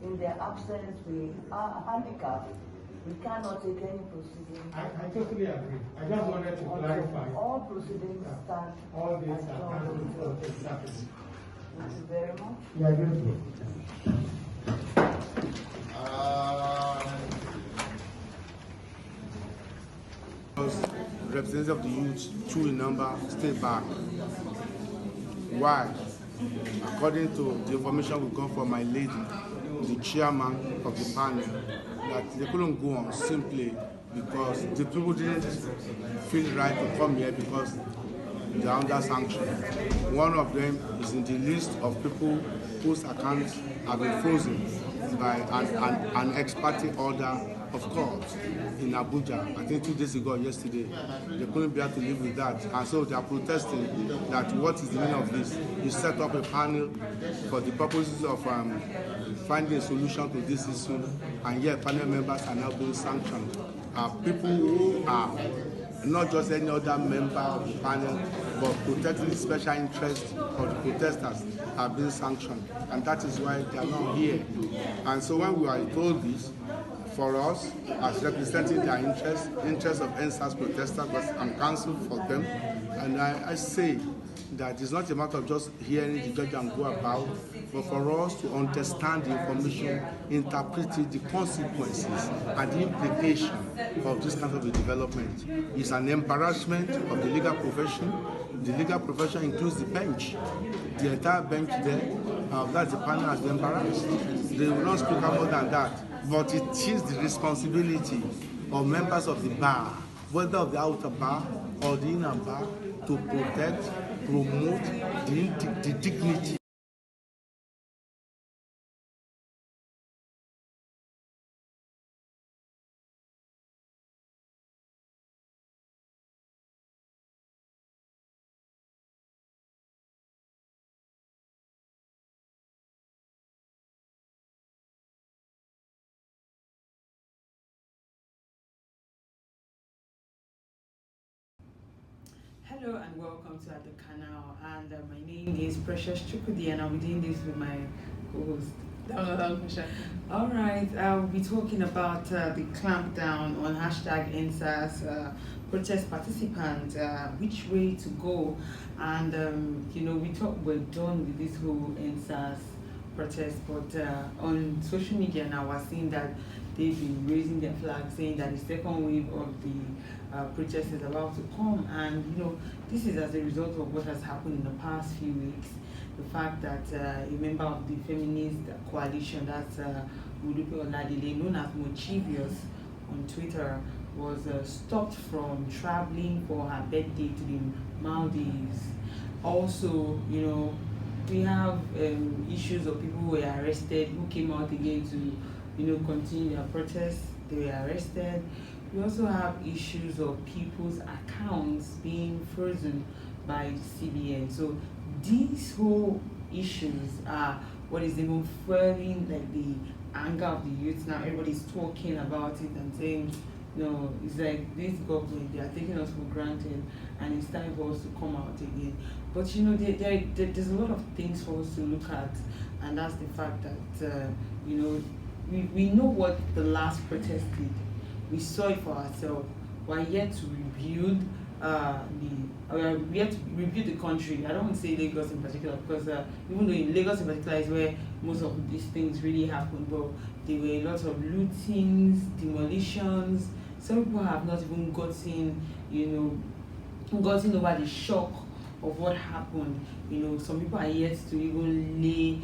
In their absence, we are handicapped. We cannot take any proceedings. I totally agree. I just wanted to clarify. All proceedings start. All dates are cancelled for Saturday. Thank you very much. Yeah, good. Representatives of the youth, two in number, stay back. Why? According to the information we got from my lady, the chairman of the panel, that they couldn't go on simply because the people didn't feel right to come here because they are under sanction. One of them is in the list of people whose accounts have been frozen by an ex parte order of court in Abuja. I think 2 days ago or yesterday. They couldn't bear to live with that. And so they are protesting that what is the meaning of this? You set up a panel for the purposes of finding a solution to this issue, and yet panel members are now being sanctioned. People who are not just any other member of the panel, but protecting the special interest of the protesters are being sanctioned, and that is why they are not here. And so when we are told this, for us, as representing their interest of NSAS protesters, but I'm counsel for them, and I say that it's not a matter of just hearing the judge and go about, but for us to understand the information, interpret the consequences and the implication of this kind of a development. It's an embarrassment of the legal profession. The legal profession includes the bench. The entire bench there, that's the panel has been embarrassed. They will not speak more than that. But it is the responsibility of members of the bar, whether of the outer bar or the inner bar, to protect, promote the dignity. Hello and welcome to the canal, and my name is Precious Chukudi, and I'll be doing this with my co-host. All right, I'll be talking about the clampdown on #NSAS protest participants, which way to go, and we thought we're done with this whole NSAS protest, but on social media now we're seeing that they've been raising their flag, saying that the second wave of the protest is about to come, and this is as a result of what has happened in the past few weeks. The fact that a member of the feminist coalition, that's Udupe Oladile, known as Mochivius on Twitter, was stopped from traveling for her birthday to the Maldives. Also, we have issues of people who were arrested, who came out again to continue their protests. They were arrested. We also have issues of people's accounts being frozen by CBN. So these whole issues are what is even fueling the anger of the youth. Now everybody's talking about it and saying, it's like this government, they are taking us for granted, and it's time for us to come out again. But there's a lot of things for us to look at, and that's the fact that we know what the last protest did. We saw it for ourselves. We're yet to rebuild the country. I don't want to say Lagos in particular, because even though in Lagos in particular is where most of these things really happen, but there were a lot of lootings, demolitions. Some people have not even gotten over the shock of what happened. Some people are yet to even lay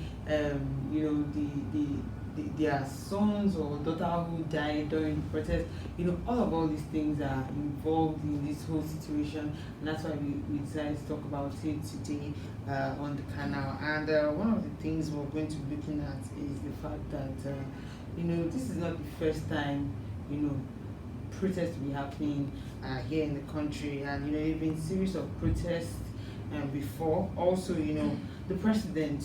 their sons or daughter who died during the protest. All these things are involved in this whole situation, and that's why we decided to talk about it today on the canal. And one of the things we're going to be looking at is the fact that this is not the first time protests will be happening here in the country, and there have been series of protests before. Also, the president,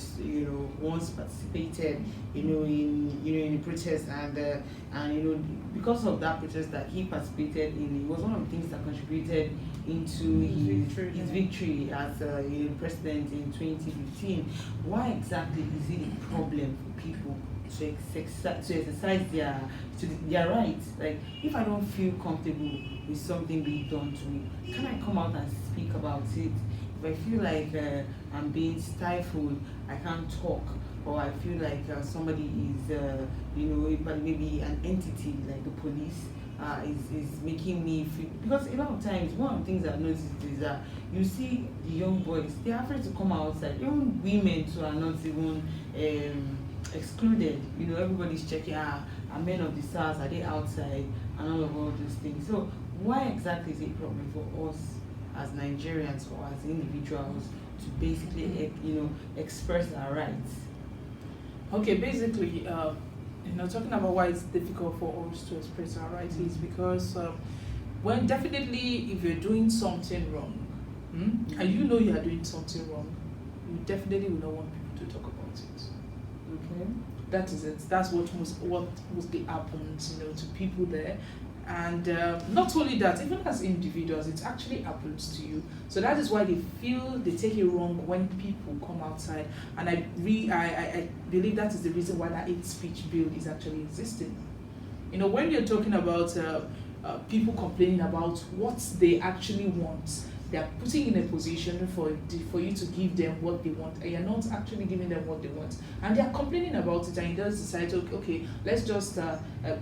once participated, in a protest, and because of that protest that he participated in, it was one of the things that contributed into his victory as president in 2015. Why exactly is it a problem for people to exercise their rights? Like, if I don't feel comfortable with something being done to me, can I come out and speak about it? If I feel like I'm being stifled, I can't talk, or I feel like somebody is, maybe an entity like the police is making me feel, because a lot of times one of the things I've noticed is that you see the young boys, they're afraid to come outside. Even women too are not even excluded. Everybody's checking, are men of the stars, are they outside, and all those things. So why exactly is it a problem for us as Nigerians or as individuals to basically express our rights? Okay, basically, talking about why it's difficult for us to express our rights is because when definitely if you're doing something wrong, and you know you are doing something wrong, you definitely will not want people to talk about it. Okay. That is it. That's what mostly happens, to people there. And not only that, even as individuals, it actually happens to you. So that is why they take it wrong when people come outside. And I believe that is the reason why that hate speech bill is actually existing. When you're talking about people complaining about what they actually want, they are putting in a position for you to give them what they want, and you're not actually giving them what they want, and they are complaining about it, and you just decide, okay, let's just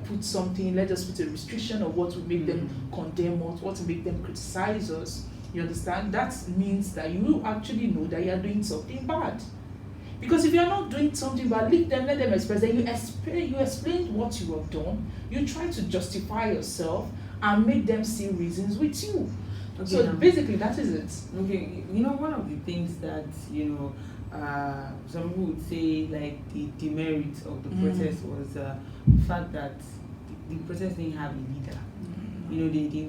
put something, let's just put a restriction of what will make them condemn us, what will make them criticize us. You understand? That means that you actually know that you are doing something bad. Because if you are not doing something bad, let them express. Then you explain what you have done. You try to justify yourself and make them see reasons with you. Okay, so basically, that is it. Okay, one of the things that some people would say, like, the demerit of the protest was the fact that the protest didn't have a leader.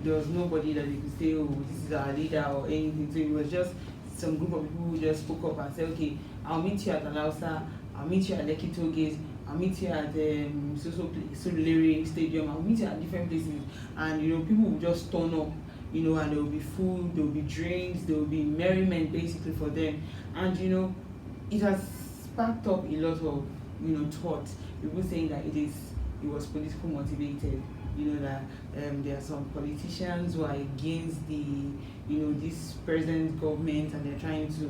There was nobody that they could say, oh, this is our leader or anything. So it was just some group of people who just spoke up and said, okay, I'll meet you at Alausa, I'll meet you at Lekki Toll Gate, I'll meet you at Surulere Stadium, I'll meet you at different places, and people will just turn up. And there will be food, there will be drinks, there will be merriment basically for them. And it has sparked up a lot of thought. People saying that it was politically motivated. That there are some politicians who are against the this present government, and they're trying to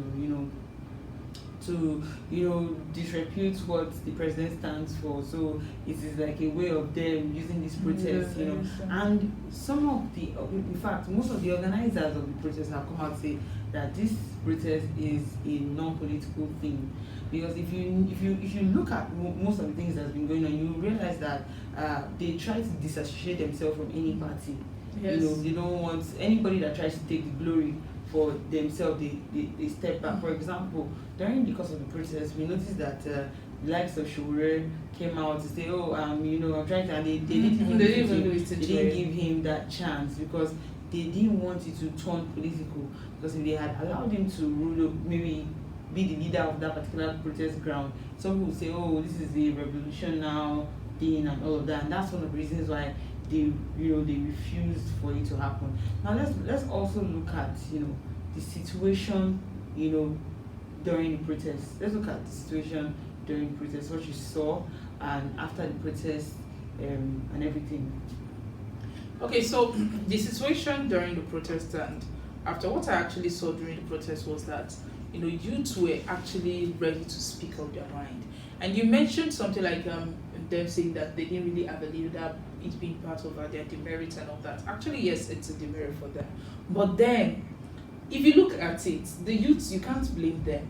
disrepute what the president stands for. So it is like a way of them using this protest, and some of the, in fact, most of the organizers of the protest have come out and say that this protest is a non-political thing. Because if you look at most of the things that's been going on, you realize that they try to disassociate themselves from any party. Yes. They don't want anybody that tries to take the glory for themselves. They step back. For example, during the course of the protest, we noticed that the likes of Showore came out to say, oh, I'm trying to, and they didn't give him that chance because they didn't want it to turn political. Because if they had allowed him to rule, maybe be the leader of that particular protest ground, some people would say, oh, this is the revolution now thing and all of that. And that's one of the reasons why they refused for it to happen. Now let's also look at the situation during the protest. Let's look at the situation during the protest, what you saw, and after the protest, and everything. Okay, so the situation during the protest and after, what I actually saw during the protest was that youths were actually ready to speak out their mind. And you mentioned something like them saying that they didn't really have a leader, it being part of their demerits and all that. Actually, yes, it's a demerit for them. But then, if you look at it, the youths, you can't blame them.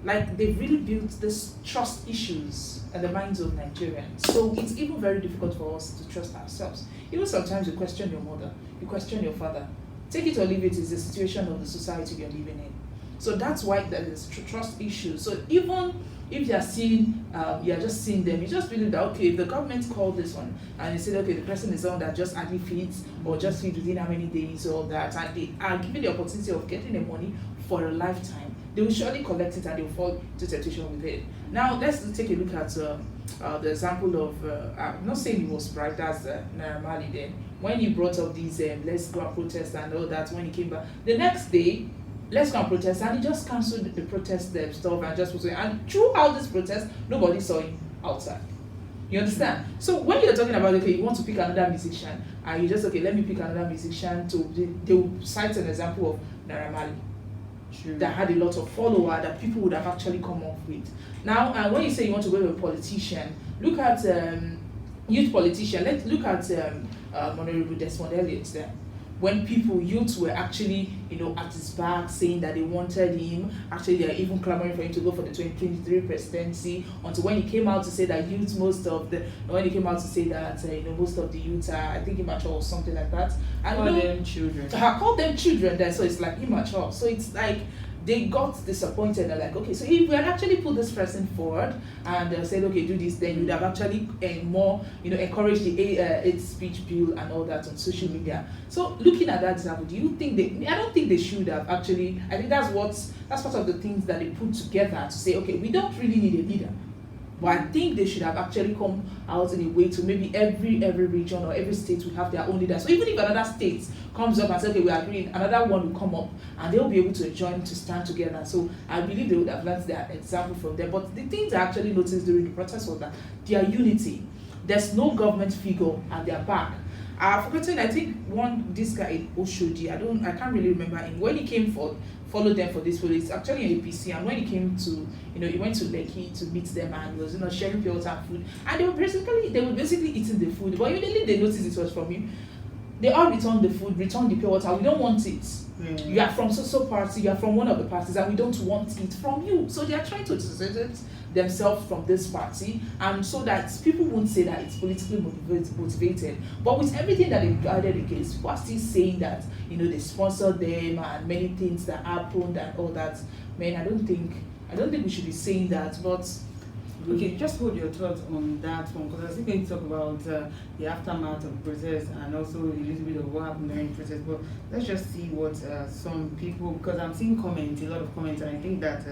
Like, they've really built this trust issues in the minds of Nigerians. So it's even very difficult for us to trust ourselves. Even sometimes you question your mother, you question your father. Take it or leave it, is the situation of the society we are living in. So that's why there is trust issues. So even if you are just seeing them, you just believe that, okay, if the government called this one and they said, okay, the person is someone that just hardly feeds or just feeds within how many days or that, and they are given the opportunity of getting the money for a lifetime, they will surely collect it and they will fall into temptation with it. Now let's take a look at the example of I'm not saying he was right, that's Naira Marley then. When he brought up these let's go and protest and all that, when he came back the next day, let's go and protest, and he just cancelled the protest stuff and just was, and throughout this protest nobody saw him outside. You understand? So when you're talking about, okay, you want to pick another musician and you just, okay, let me pick another musician they will cite an example of Naira Marley that had a lot of followers that people would have actually come up with. Now, and when you say you want to go to a politician, look at youth politician. Let's look at Honorable Desmond Elliott there. When youths were actually, at his back saying that they wanted him, actually they are even clamoring for him to go for the 2023 presidency, until when he came out to say that most of the youths are, I think, immature or something like that. And call them children. Call them children then, so it's like immature. So it's like they got disappointed. They're like, okay, so if we had actually put this person forward and said, okay, do this, then you'd have actually more, encouraged the hate speech bill and all that on social media. So looking at that example, do you think I don't think they should have actually. I think that's part of the things that they put together to say, okay, we don't really need a leader. But I think they should have actually come out in a way to maybe every region or every state will have their own leader. So even if another state comes up and says, okay, we are agreeing, another one will come up and they'll be able to join to stand together. So I believe they would have learned their example from them. But the things I actually noticed during the protest was that their unity. There's no government figure at their back. I've forgotten, I think this guy in Oshodi, I can't really remember him. When he came followed them for this police, actually an APC, and when he came to, he went to Lekki to meet them and he was, sharing pure water and food, and they were basically eating the food, but immediately they noticed it was from him. They all returned the food, returned the pure water. We don't want it. You are from so party, you are from one of the parties, and we don't want it from you. So they are trying to dissociate themselves from this party, and so that people won't say that it's politically motivated. But with everything that they've guarded against, people are still saying that they sponsored them and many things that happened and all that. Man, I don't think we should be saying that. But okay, just hold your thoughts on that one, because I was still going to talk about the aftermath of protest and also a little bit of what happened during protest. But let's just see what some people, because I'm seeing comments, a lot of comments, and I think that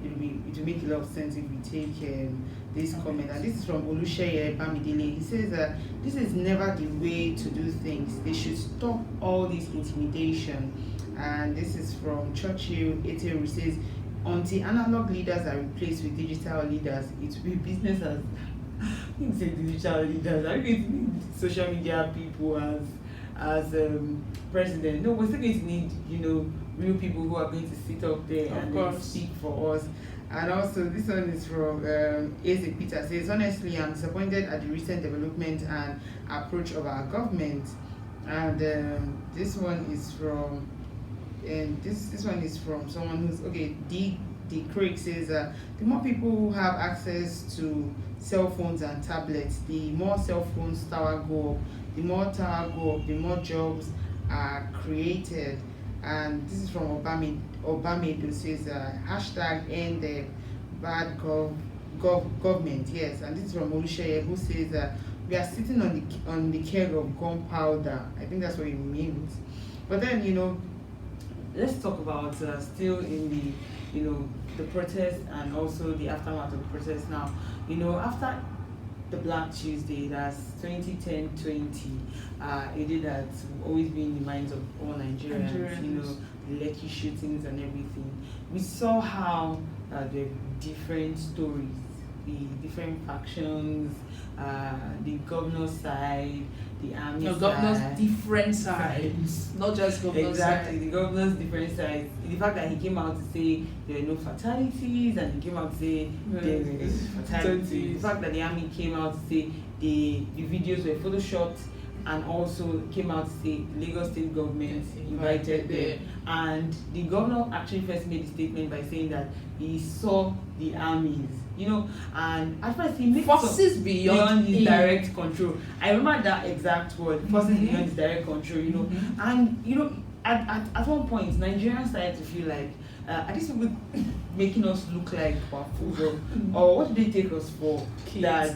it will make a lot of sense if we take this comment. And this is from Olusheye Bamidele. He says this is never the way to do things. They should stop all this intimidation. And this is from Churchill Eteru, who says, until analog leaders are replaced with digital leaders, it will be business as I say digital leaders. Are we going to need social media people as president? No, we're still going to need real people who are going to sit up there and speak for us. And also this one is from Eze Peter, says, honestly, I'm disappointed at the recent development and approach of our government. And this one is from this one is from someone who's D Craig says the more people who have access to cell phones and tablets, the more cell phones tower go up, the more tower go up, the more jobs are created. And this is from Obame who says hashtag end the bad government. Yes. And this is from Olusheye who says we are sitting on the keg of gunpowder. I think that's what he means. But then let's talk about still in the protest and also the aftermath of the protest now. After the Black Tuesday, that's 2010-20, a day that's always been in the minds of all Nigerians, the Lekki shootings and everything. We saw how the different stories, the different factions, the governor's side, the army side. Governor's different sides, not just governor's exactly, side. the governor's different sides. The fact that he came out to say there were no fatalities, and he came out to say there were fatalities. The fact that the army came out to say the videos were photoshopped, and also came out to say the Lagos state government invited them. And the governor actually first made a statement by saying that he saw the armies, and at first he made forces beyond his direct control. I remember that exact word, forces beyond his direct control, and at one point Nigerians started to feel like are these people making us look like our fools, or what do they take us for? Kids, that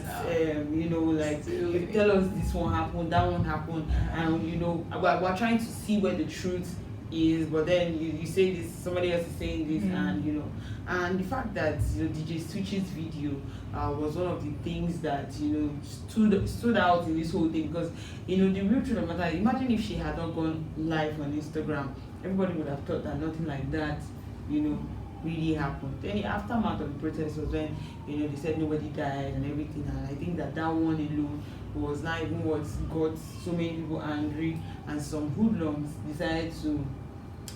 like tell us this one happened, that one happened, and we're trying to see where the truth is, but then you say this, somebody else is saying this, and and the fact that DJ Switch's video was one of the things that stood out in this whole thing, because the real truth of the matter, imagine if she had not gone live on Instagram, everybody would have thought that nothing like that really happened. Then the aftermath of the protest was when they said nobody died and everything, and I think that one alone was not even what got so many people angry, and some hoodlums decided to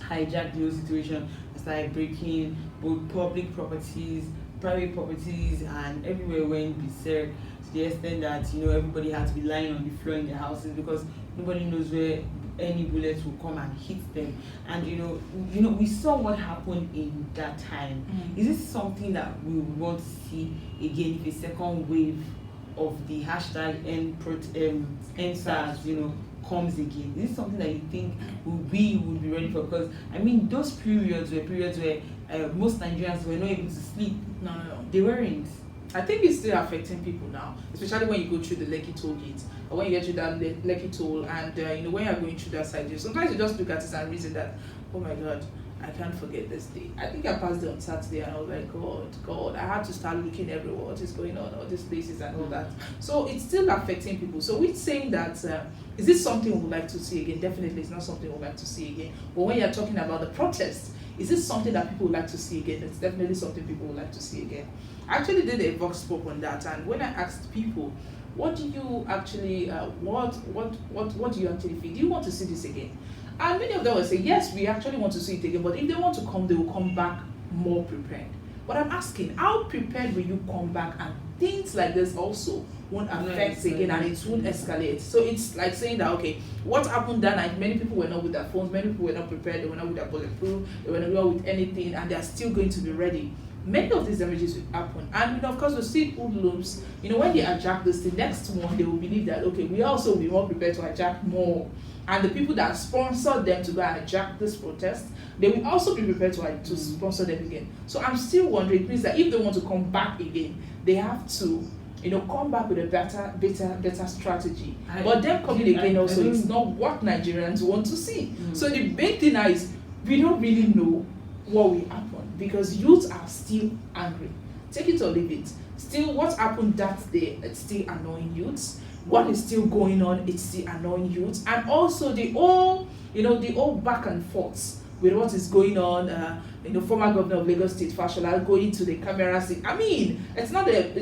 hijack the whole situation and started breaking both public properties, private properties, and everywhere went berserk, to the extent that everybody had to be lying on the floor in their houses because nobody knows where any bullets will come and hit them. And we saw what happened in that time. Is this something that we would want to see again if a second wave of the hashtag EndSARS comes again? Is this something that you think we would be ready for? Because I mean, those periods were periods where most Nigerians were not able to sleep. No. They weren't. I think it's still affecting people now, especially when you go through the Lekki toll gate, or when you get through that Lekki toll, and when you're going through that side, sometimes you just look at it and reason that, oh my God, I can't forget this day. I think I passed it on Saturday and I was like, God, I had to start looking everywhere, what is going on, all these places and all that. So it's still affecting people. So we're saying that, is this something we would like to see again? Definitely it's not something we would like to see again. But when you're talking about the protests, is this something that people would like to see again? It's definitely something people would like to see again. I actually did a vox pop on that, and when I asked people, what do you actually, what do you actually feel? Do you want to see this again? And many of them will say, yes, we actually want to see it again, but if they want to come, they will come back more prepared. But I'm asking, how prepared will you come back, and things like this also won't affect again and it won't escalate? So it's like saying that, okay, what happened that night, many people were not with their phones, many people were not prepared, they were not with their bulletproof, they were not with anything, and they're still going to be ready. Many of these damages will happen, and of course we see hoodlums, when they hijack this, the next one they will believe that, okay, we also will be more prepared to hijack more, and the people that sponsored them to go and hijack this protest, they will also be prepared to sponsor them again. So I'm still wondering, it means that if they want to come back again, they have to come back with a better strategy. But them coming again also is not what Nigerians want to see. So the big thing now is we don't really know what will happen, because youth are still angry. Take it or leave it. Still, what happened that day, it's still annoying youths. What is still going on, it's still annoying youths. And also the whole back and forth with what is going on, former governor of Lagos State, Fashola, going to the camera. I mean, it's not a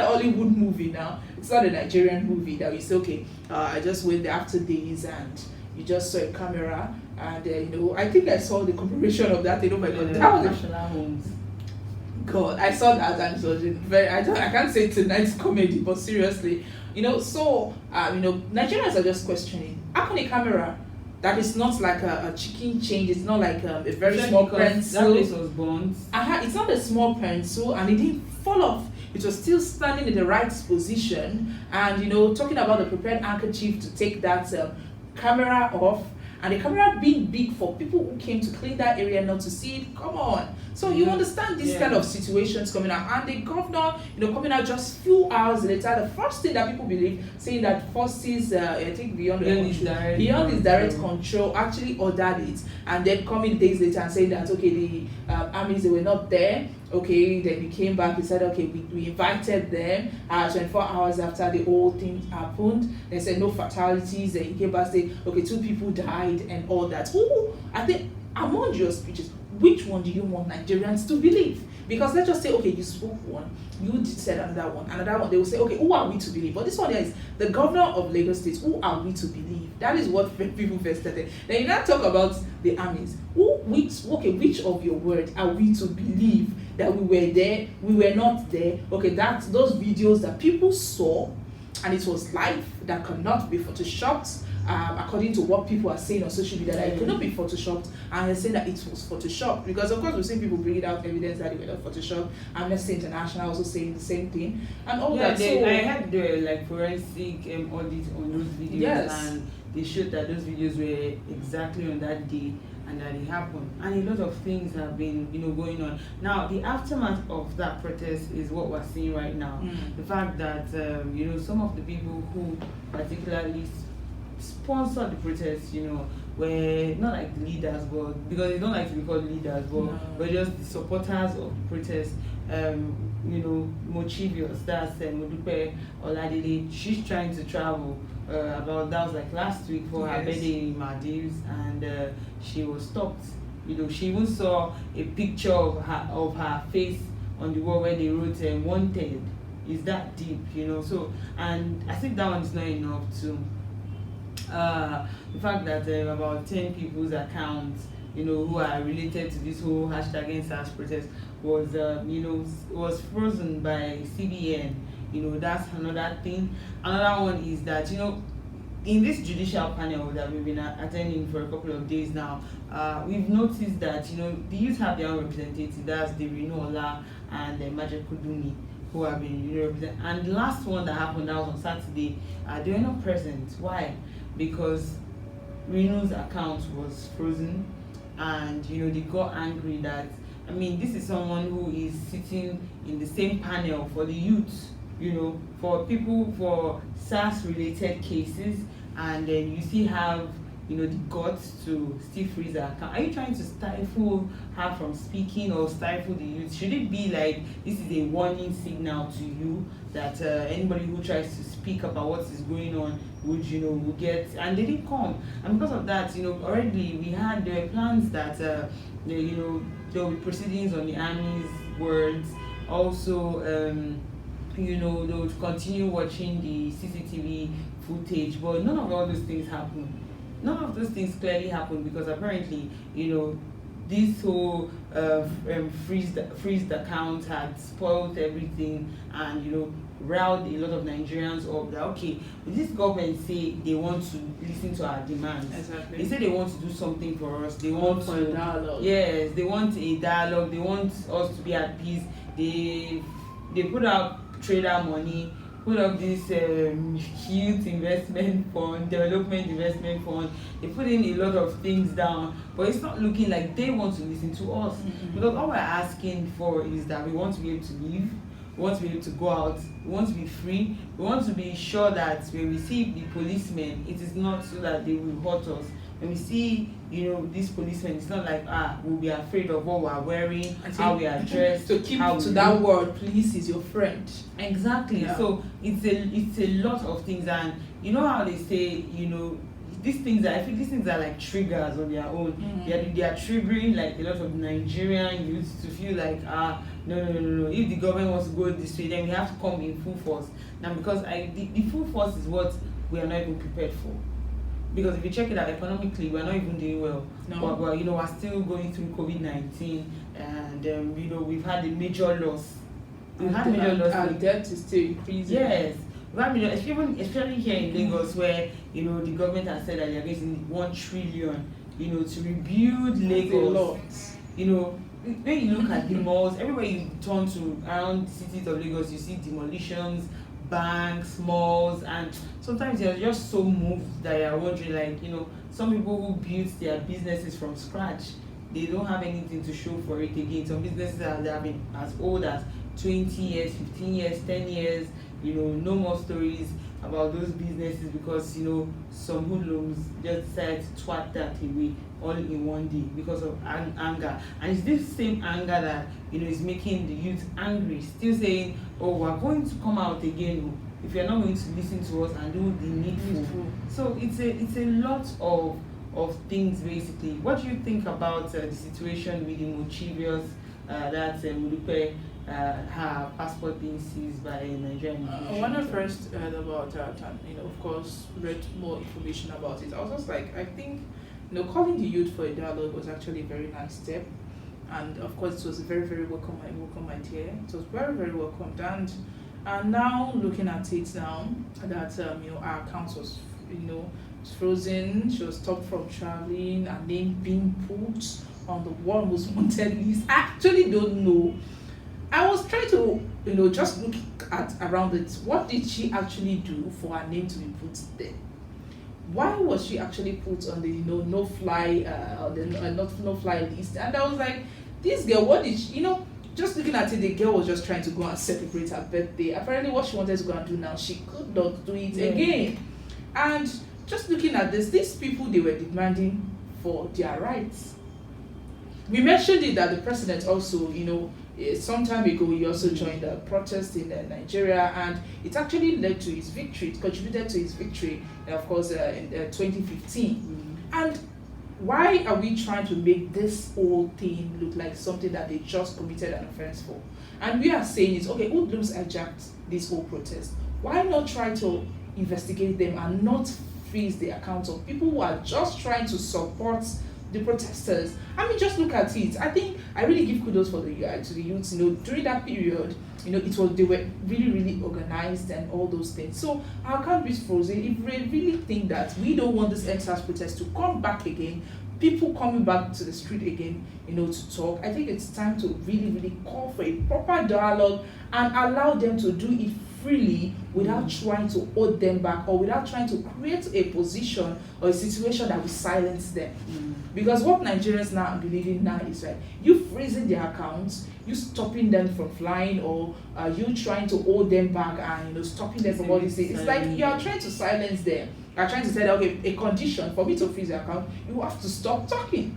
Hollywood movie now. It's not a Nigerian movie that we say, okay, I just went there after days and you just saw a camera, and I think I saw the commemoration of that. My God, that was National Homes. God, I saw that, and it was very. I can't say it's a nice comedy, but seriously, So Nigerians are just questioning. How can a camera that is not like a chicken change, it's not like a very small pencil. That place was burnt. It's not a small pencil, and it didn't fall off. It was still standing in the right position, and talking about the prepared handkerchief to take that camera off, and the camera being big for people who came to clean that area not to see it. Come on. So you understand this kind of situations coming out, and the governor, coming out just few hours later, the first thing that people believe, saying that forces, I think beyond his direct control, actually ordered it, and then coming days later and saying that, okay, the armies, they were not there. Okay, then we came back, we said, okay, we invited them 24 hours after the whole thing happened. They said no fatalities, then he came back and said, okay, 2 people died and all that. I think among your speeches, which one do you want Nigerians to believe? Because let's just say, okay, you spoke one, you said another one, they will say, okay, who are we to believe? But this one is the governor of Lagos State, who are we to believe? That is what people first started. Then you now talk about the armies. Which of your words are we to believe that we were there, we were not there? Okay, that's those videos that people saw, and it was live, that cannot be photoshopped. According to what people are saying on social media, that it could not be photoshopped, and they're saying that it was photoshopped, because of course we've seen people bringing out evidence that they were not photoshopped. Amnesty International also saying the same thing, and all that. I had the forensic audit on those videos, and they showed that those videos were exactly on that day and that it happened, and a lot of things have been going on. Now the aftermath of that protest is what we're seeing right now. The fact that some of the people who particularly sponsored the protest, were not like the leaders, but because they don't like to be called leaders, but No. were just the supporters of protest. Mochivius, that's Modupe Oladile. She's trying to travel. About that was like last week for her Yes. birthday in Maldives, and she was stopped. She even saw a picture of her face on the wall where they wrote "wanted." Is that deep, So, and I think that one is not enough to. The fact that about 10 people's accounts, who are related to this whole #EndSARS protest was frozen by CBN. That's another thing. Another one is that, in this judicial panel that we've been attending for a couple of days now, we've noticed that, the youth have their own representative. That's the Ola and Major Kudumi, who have been represented. And the last one that happened, that was on Saturday, they were not present. Why? Because Renu's account was frozen, and they got angry that, this is someone who is sitting in the same panel for the youth, for people for SARS related cases, and then you still have the guts to still freeze her account. Are you trying to stifle her from speaking or stifle the youth? Should it be like this is a warning signal to you that anybody who tries to speak about what is going on will get, and they didn't come. And because of that, already there were plans that there will be proceedings on the army's words. Also, they would continue watching the CCTV footage, but none of all those things happened. None of those things clearly happened because apparently, this whole freezed account had spoiled everything, and riled a lot of Nigerians up that, okay, this government say they want to listen to our demands. Exactly. They say they want to do something for us. They want for a dialogue. Yes, they want a dialogue. They want us to be at peace. They put out trader money, put up this huge investment fund, development investment fund. They put in a lot of things down, but it's not looking like they want to listen to us. Mm-hmm. Because all we're asking for is that we want to be able to live, we want to be able to go out, we want to be free, we want to be sure that when we see the policemen, it is not so that they will hurt us. When we see, these policemen, it's not like, we'll be afraid of what we're wearing, how we are dressed. To keep how to we that look. word, police is your friend. Exactly. Yeah. So it's a lot of things, and you know how they say, these things I feel these things are like triggers on their own. Mm-hmm. They are triggering like a lot of Nigerian youths to feel like no. If the government wants to go this way, then we have to come in full force. Now because the full force is what we are not even prepared for. Because if you check it out economically, we're not even doing well. No. But we're still going through COVID-19, and we've had a major loss. We've had major loss. And debt is still increasing. Yes. We have major, especially here in Lagos, where the government has said that they are going to need 1 trillion, to rebuild Lagos. That's a lot. When you look at the malls, everywhere you turn to around the cities of Lagos, you see demolitions, banks, malls, and sometimes you're just so moved that you're wondering, like, some people who built their businesses from scratch, they don't have anything to show for it again. Some businesses have been as old as 20 years, 15 years, 10 years, no more stories about those businesses because, some hoodlums just decided to twat that away all in one day because of anger. And it's this same anger that, is making the youth angry, still saying, oh, we're going to come out again if you're not going to listen to us and do the needful. So it's a lot of things basically. What do you think about the situation with the Mochivius, that Mudupe, her passport being seized by Nigerian immigration? When I first heard about that and of course read more information about it, I was just like, I think calling the youth for a dialogue was actually a very nice step, and of course it was very, very welcome idea. It was very, very welcomed, and now looking at it now that our account was frozen, she was stopped from traveling, and name being put on the world most wanted list. I actually don't know. I was trying to just look at around it. What did she actually do for her name to be put there? Why was she actually put on the no fly list? And I was like, this girl, what did she, just looking at it, the girl was just trying to go and celebrate her birthday. Apparently what she wanted to go and do now, she could not do it again. And just looking at this, these people, they were demanding for their rights. We mentioned it that the president also, some time ago, he also joined a protest in Nigeria, and it actually led to his victory. It contributed to his victory, of course, in 2015. And why are we trying to make this whole thing look like something that they just committed an offense for? And we are saying is, okay, hoodlums hijacked this whole protest. Why not try to investigate them and not freeze the accounts of people who are just trying to support the protesters? I mean, just look at it. I think I really give kudos to the youths. During that period, they were really, really organized and all those things. So our country is frozen. If we really think that we don't want this EndSARS protest to come back again, people coming back to the street again, to talk, I think it's time to really, really call for a proper dialogue and allow them to do it freely without trying to hold them back or without trying to create a position or a situation that will silence them. Because what Nigerians now are believing now is that you freezing their accounts, you stopping them from flying, or you trying to hold them back and stopping them from all these things. It's like you are trying to silence them. You are trying to say that, okay, a condition for me to freeze the account, you have to stop talking.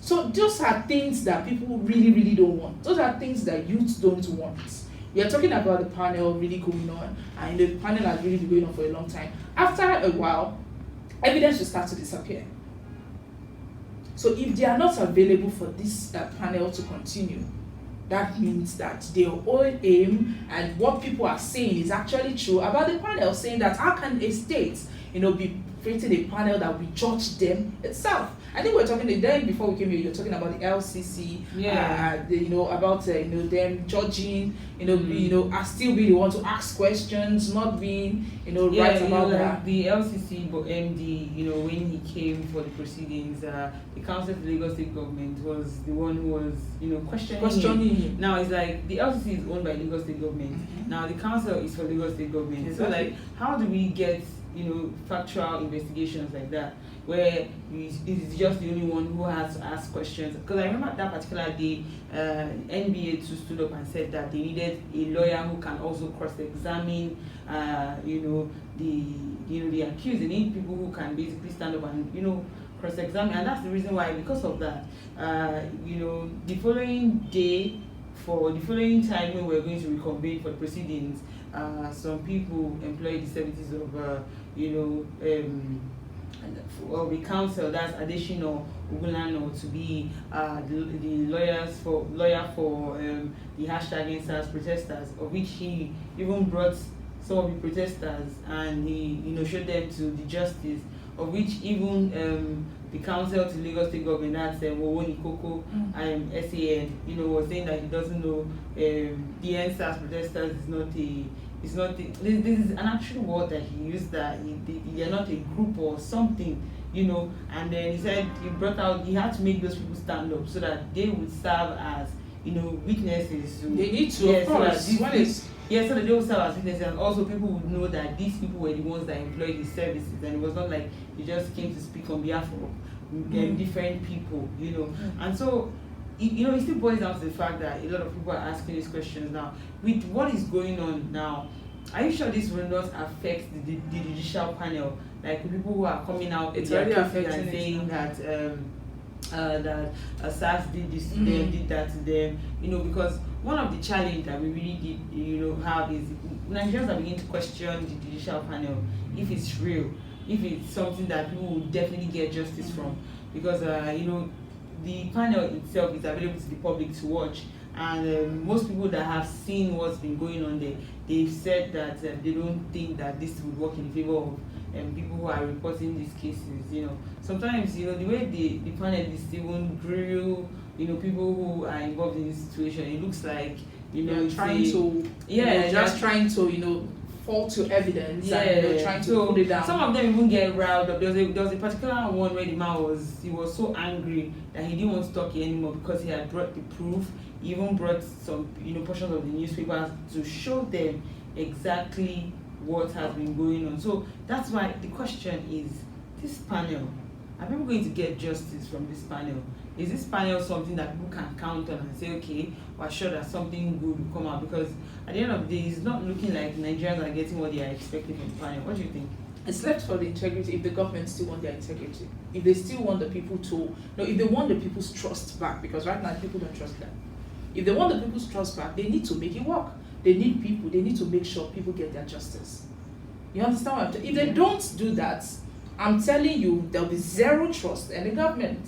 So those are things that people really, really don't want. Those are things that youths don't want. We are talking about the panel really going on, and the panel has really been going on for a long time. After a while, evidence will start to disappear. So if they are not available for this panel to continue, that means that their whole aim and what people are saying is actually true about the panel, saying that how can a state, be creating a panel that will judge them itself. I think we're talking then before we came here, you're talking about the LCC, about them judging, still be the one to ask questions, not being right about that. The LCC MD, when he came for the proceedings, the council of the Lagos State government was the one who was questioning him. Now it's like the LCC is owned by Lagos State government. Now the council is for Lagos State government. Exactly. So like, how do we get factual investigations like that, where it is just the only one who has to ask questions? Because I remember that particular day, NBA too stood up and said that they needed a lawyer who can also cross-examine, the accused. They need people who can basically stand up and cross-examine, and that's the reason why. Because of that, the following day, for the following time when we're going to reconvene for the proceedings, some people employed the services of the council, that's Adeshino Ugulano, to be the lawyer for the hashtag EndSARS protesters, of which he even brought some of the protesters and he showed them to the justice, of which even the council to Lagos State government, that's Wowoni Koko and SAN, was saying that he doesn't know the EndSARS protesters is not this is an actual word that he used, that they are not a group or something, and then he said he had to make those people stand up so that they would serve as witnesses. They need to, of course. So that they will serve as witnesses, and also people would know that these people were the ones that employed his services, and it was not like he just came to speak on behalf of different people, And so, it still boils down to the fact that a lot of people are asking these questions now. With what is going on now, are you sure this will not affect the judicial panel? Like the people who are coming out, it's already affecting and saying that SARS did this to them, did that to them, because one of the challenge that we really did, have is Nigerians are beginning to question the judicial panel, if it's real, if it's something that people will definitely get justice from, because the panel itself is available to the public to watch, and most people that have seen what's been going on there, they've said that they don't think that this would work in favor of people who are reporting these cases. Sometimes the way the panelists even grill people who are involved in this situation, it looks like trying to fault to evidence and trying to put it down. Some of them even get riled up. There was a particular one where the man was so angry that he didn't want to talk anymore because he had brought the proof. He even brought some portions of the newspapers to show them exactly what has been going on. So that's why the question is, this panel, are people going to get justice from this panel? Is this panel something that people can count on and say, okay, we're sure that something good will come out? Because at the end of the day, it's not looking like Nigerians are getting what they are expecting from the panel. What do you think? It's left for the integrity if the government still want their integrity. If they still want the people to, no, if they want the people's trust back, because right now people don't trust them. If they want the people's trust back, they need to make it work. They need people, they need to make sure people get their justice. You understand what I'm saying? If they don't do that, I'm telling you, there'll be zero trust in the government.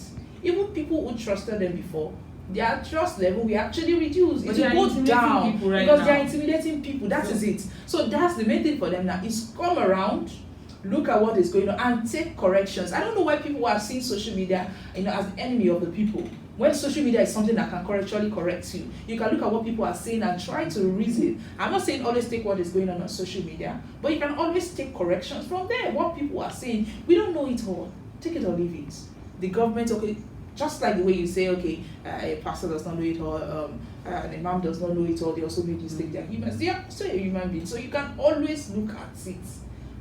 Even people who trusted them before, their trust level will actually reduce. But It will go down right because now. they're intimidating people. That is it. So that's the main thing for them now is come around, look at what is going on, and take corrections. I don't know why people are seeing social media, as the enemy of the people. When social media is something that can actually correct you, you can look at what people are saying and try to reason. I'm not saying always take what is going on social media, but you can always take corrections from there. What people are saying, we don't know it all. Take it or leave it. The government, okay, just like the way you say, okay, a pastor does not know it all, an imam does not know it all, they also made mistakes, they are humans. They are also a human being. So you can always look at it.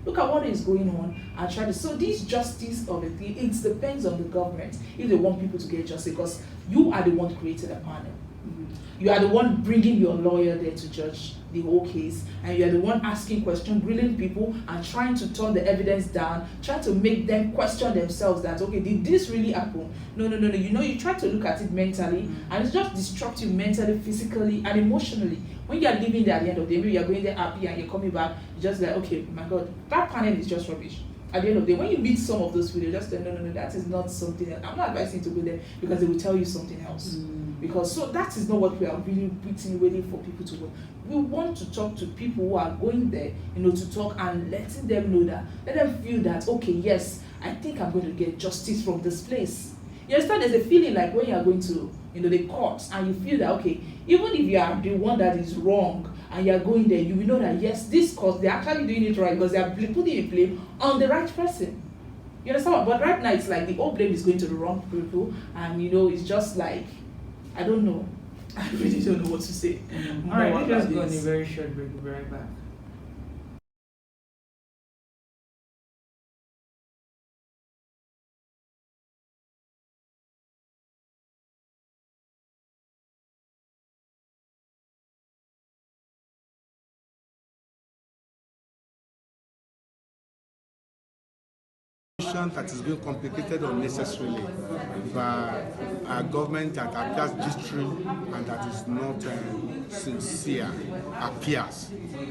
Look at what is going on and try to. So this justice of the thing, it depends on the government if they want people to get justice, because you are the one who created a panel. You are the one bringing your lawyer there to judge the whole case, and you are the one asking questions, grilling people, and trying to turn the evidence down, trying to make them question themselves that, okay, did this really happen? No. You try to look at it mentally, and it just disrupts you mentally, physically, and emotionally. When you are leaving there at the end of the day, maybe you are going there happy and you're coming back, you're just like, okay, my God, that panel is just rubbish. At the end of the day, when you meet some of those people, just say, no, that is not something else. I'm not advising you to go there because they will tell you something else. Because so that is not what we are really waiting for people to go. We want to talk to people who are going there, to talk and letting them know that, let them feel that, okay, yes, I think I'm going to get justice from this place. You understand? There's a feeling like when you are going to, the courts, and you feel that, okay, even if you are the one that is wrong and you are going there, you will know that, yes, this court, they're actually doing it right because they are putting a blame on the right person. You understand? But right now, it's like the whole blame is going to the wrong people, and, it's just like, I don't know. I really don't know what to say. All right, let's just go on a very short break. We'll be right back. That is being complicated unnecessarily by a government that appears jittery and that is not sincere appears.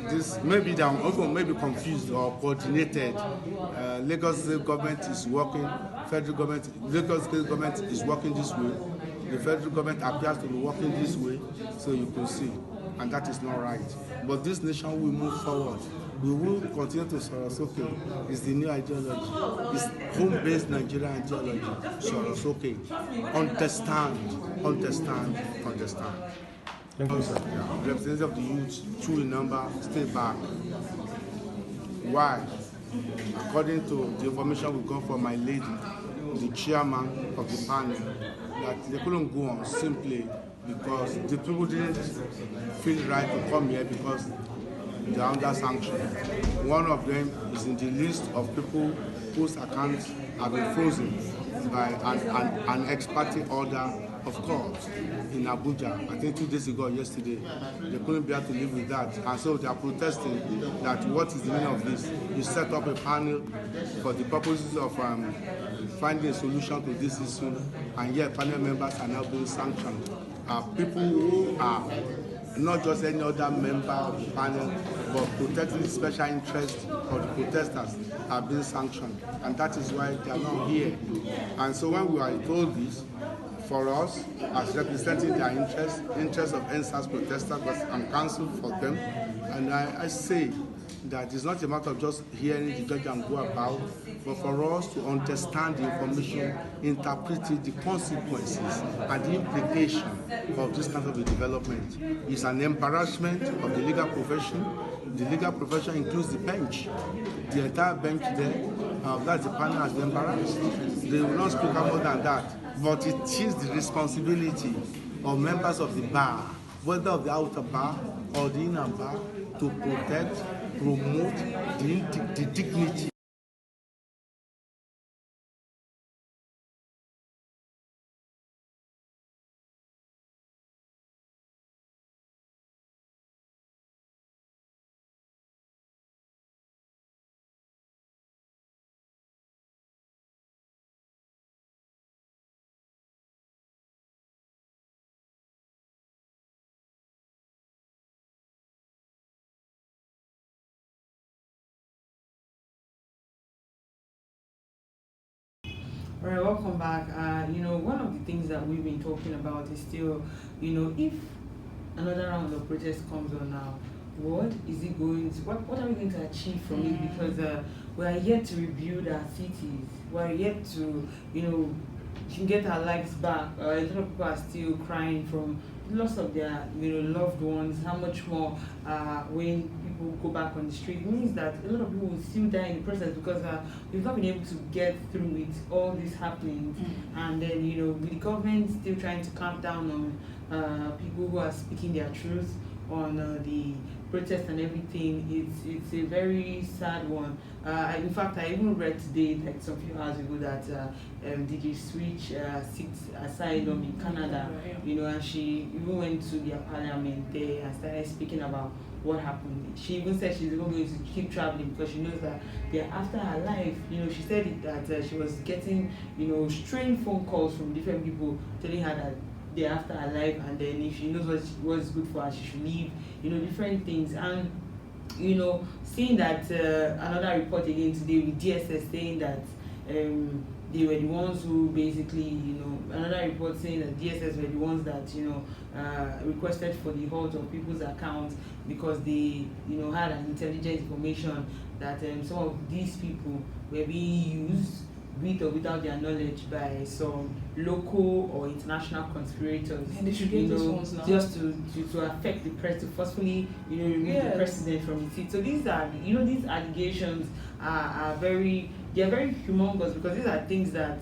This maybe they are also maybe confused or coordinated. Lagos State government is working, Lagos State government is working this way. The federal government appears to be working this way, so you can see, and that is not right. But this nation will move forward. We will continue to Sorosoke. It's the new ideology. It's home-based Nigerian ideology. Sorosoke. Understand. Thank you, sir. Yeah. Representatives of the youth, 2 in number, stay back. Why? According to the information we got from my lady, the chairman of the panel, that they couldn't go on simply because the people didn't feel right to come here because they are under sanction. One of them is in the list of people whose accounts have been frozen by an ex parte order of course in Abuja, I think 2 days ago or yesterday. They couldn't be able to live with that, and so they are protesting that what is the meaning of this? You set up a panel for the purposes of finding a solution to this issue, and yet panel members are now being sanctioned. People who are not just any other member of the panel, but protecting the special interest of the protesters are being sanctioned, and that is why they are not here. And so when we are told this, for us, as representing their interest of NSAS protesters, because I'm counsel for them, and I say that it's not a matter of just hearing the judge and go about, but for us to understand the information, interpret it, the consequences, and the implication of this kind of a development. It's an embarrassment of the legal profession. The legal profession includes the bench. The entire bench there, that's the panel has been embarrassed. They will not speak about more than that. But it is the responsibility of members of the bar, whether of the outer bar or the inner bar, to protect, promote the dignity All right, welcome back. One of the things that we've been talking about is still, if another round of protest comes on now, what is it going to, what are we going to achieve from it? Because we are yet to rebuild our cities. We are yet to, get our lives back. A lot of people are still crying from loss of their, loved ones. How much more when people go back on the street? It means that a lot of people will still die in the process because we've not been able to get through with all these happenings. And then, with the government still trying to clamp down on people who are speaking their truth on the protest and everything, it's a very sad one. In fact, I even read today, like some few hours ago, that DJ Switch seeks asylum in Canada, and she even went to their parliament there and started speaking about what happened. She even said she's even going to keep traveling because she knows that they're after her life. She said that she was getting, strange phone calls from different people telling her that they're after her life, and then if she knows what's good for her, she should leave, different things. And seeing that another report again today with DSS saying that they were the ones who basically, another report saying that DSS were the ones that, requested for the halt of people's accounts because they, had an intelligent information that some of these people were being used with or without their knowledge by some local or international conspirators. And they should get those ones now. Just to affect the press, to forcefully, remove the president from his seat. So these are, these allegations are very, they are very humongous because these are things that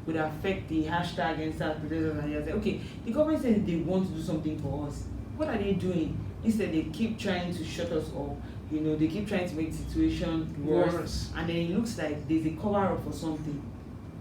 would affect the hashtag and start protesters, and they say, okay, the government says they want to do something for us. What are they doing? Instead, they keep trying to shut us up. They keep trying to make the situation worse. And then it looks like there's a cover-up for something.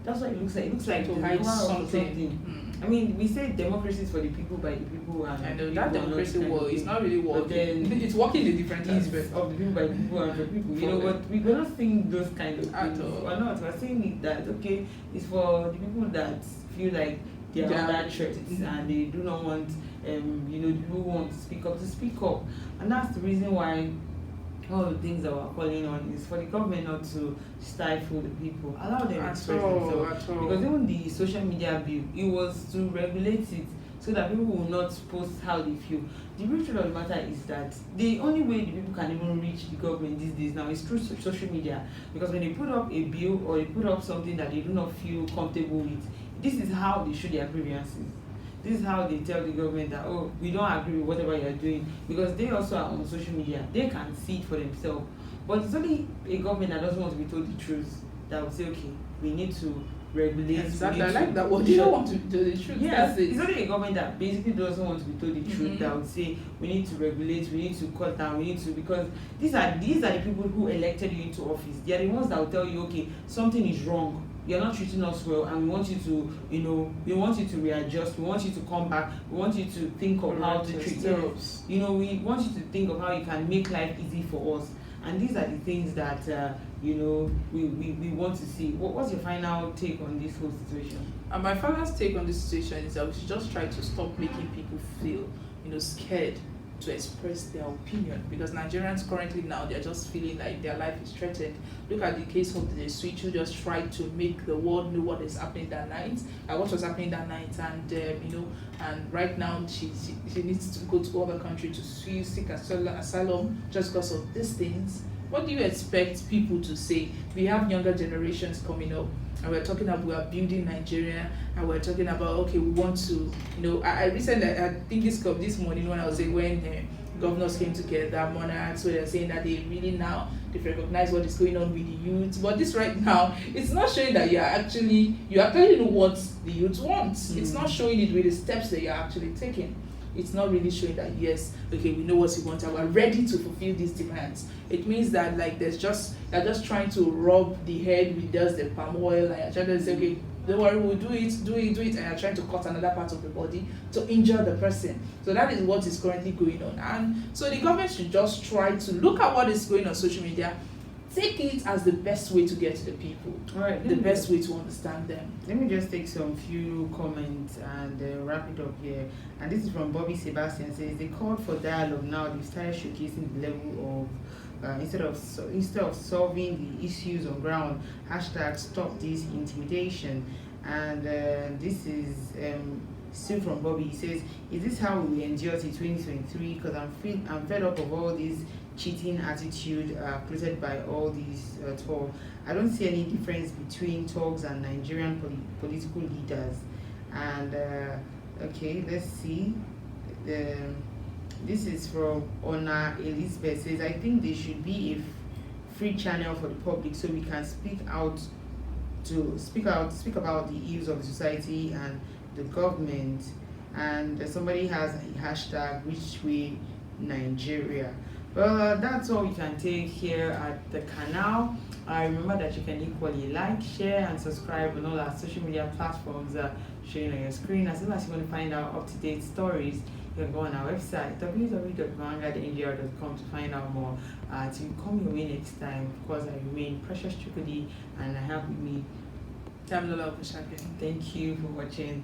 That's what it looks like. It looks like to there's hide a cover-up for something. I mean, we say democracy is for the people, by the people, and I know people that democracy world is not really working. But then it's working in different it's aspects. of the people, by the people, and for people. But we're not saying those kind of things. We're not. We're saying that, okay, it's for the people that feel like they are under threats and they do not want, the people who want to speak up. And that's the reason why all the things that we're calling on is for the government not to stifle the people, allow them to express themselves. Because even the social media bill, it was to regulate it so that people will not post how they feel. The real truth of the matter is that the only way the people can even reach the government these days now is through social media. Because when they put up a bill or they put up something that they do not feel comfortable with, this is how they show their grievances. This is how they tell the government that, oh, we don't agree with whatever you're doing, because they also are on social media. They can see it for themselves. But it's only a government that doesn't want to be told the truth that will say, okay, we need to regulate. Exactly, I like that word. They don't want to tell the truth. Yes, it's only a government that basically doesn't want to be told the truth that would say, we need to regulate, we need to cut down, we need to, because these are the people who elected you into office. They are the ones that will tell you, okay, something is wrong. You're not treating us well, and we want you to, we want you to readjust, we want you to come back, we want you to think of how to treat us. We want you to think of how you can make life easy for us. And these are the things that, we want to see. What's your final take on this whole situation? My final take on this situation is that we should just try to stop making people feel, scared to express their opinion, because Nigerians currently now, they're just feeling like their life is threatened. Look at the case of the Switch, who just tried to make the world know what is happening that night, what was happening that night, and and right now she needs to go to other country to seek asylum just because of these things. What do you expect people to say? We have younger generations coming up, and we're talking about, we are building Nigeria, and we're talking about, okay, we want to, I recently, I think this morning when I was saying, when governors came together, monarchs, where they're saying that they recognize what is going on with the youth. But this right now, it's not showing that you actually know what the youth wants. It's not showing it with the steps that you're actually taking. It's not really showing that, yes, okay, we know what you want and we're ready to fulfill these demands. It means that, like, they're just trying to rub the head with just the palm oil, and you're trying to say, okay, don't worry, we'll do it, and you're trying to cut another part of the body to injure the person. So that is what is currently going on. And so the government should just try to look at what is going on social media, take it as the best way to get to the people, All right, the best way to understand them. Let me just take some few comments and wrap it up here. And this is from Bobby Sebastian. Says they called for dialogue. Now they've started showcasing the level of instead of solving the issues on ground. Hashtag stop this intimidation. And this is still from Bobby. He says, "Is this how we endure till 2023? Because I'm fed up of all these cheating attitude created by all these talk. I don't see any difference between talks and Nigerian political leaders." And okay, let's see. This is from Ona Elizabeth. Says, "I think there should be a free channel for the public so we can speak about the ills of the society and the government." And somebody has a hashtag which way Nigeria. Well, that's all we can take here at the canal. Remember that you can equally like, share, and subscribe on all our social media platforms showing on your screen. As well as you want to find out up-to-date stories, you can go on our website www.vanguardngr.com to find out more. Till you come your way next time, of course, I remain Precious Chukudi, and I have with me Damilola Okusake. Thank you for watching.